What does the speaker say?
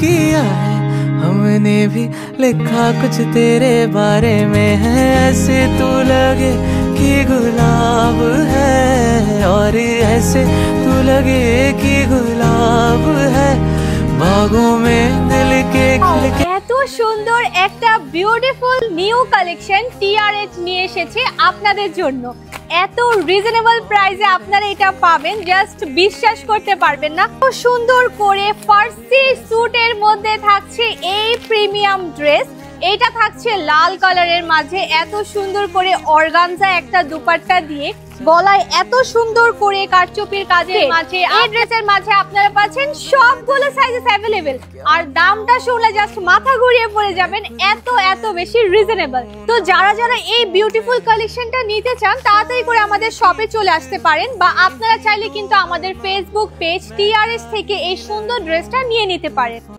किया है हमने भी, लिखा कुछ तेरे बारे में है। ऐसे तू लगे कि गुलाब है, और ऐसे तू लगे कि गुलाब है, बागों में दिल के खिलके। এত সুন্দর একটা বিউটিফুল নিউ কালেকশন টিআরএচ নিয়ে এসেছে আপনাদের জন্য। এত রিজনেবল প্রাইসে আপনারা এটা পাবেন, জাস্ট বিশ্বাস করতে পারবেন না। খুব সুন্দর করে ফার্সি স্যুটের মধ্যে থাকছে এই প্রিমিয়াম ড্রেস। এটা থাকছে লাল কালারের মাঝে, এত সুন্দর করে অর্গানজা একটা দুপাট্টা দিয়ে, গলায় এত সুন্দর করে কারচুপির কাজের মাঝে এই ড্রেসের মাঝে আপনারা পাচ্ছেন সবগুলো সাইজেস অ্যাভেলেবেল। আর দামটা শুনলে জাস্ট মাথা ঘুরিয়ে পড়ে যাবেন, এত বেশি রিজনেবল। তো যারা যারা এই বিউটিফুল কালেকশনটা নিতে চান তাড়াতাড়ি করে আমাদের শপে চলে আসতে পারেন, বা আপনারা চাইলে কিন্তু আমাদের ফেসবুক পেজ টিআরএস থেকে এই সুন্দর ড্রেসটা নিয়ে নিতে পারেন।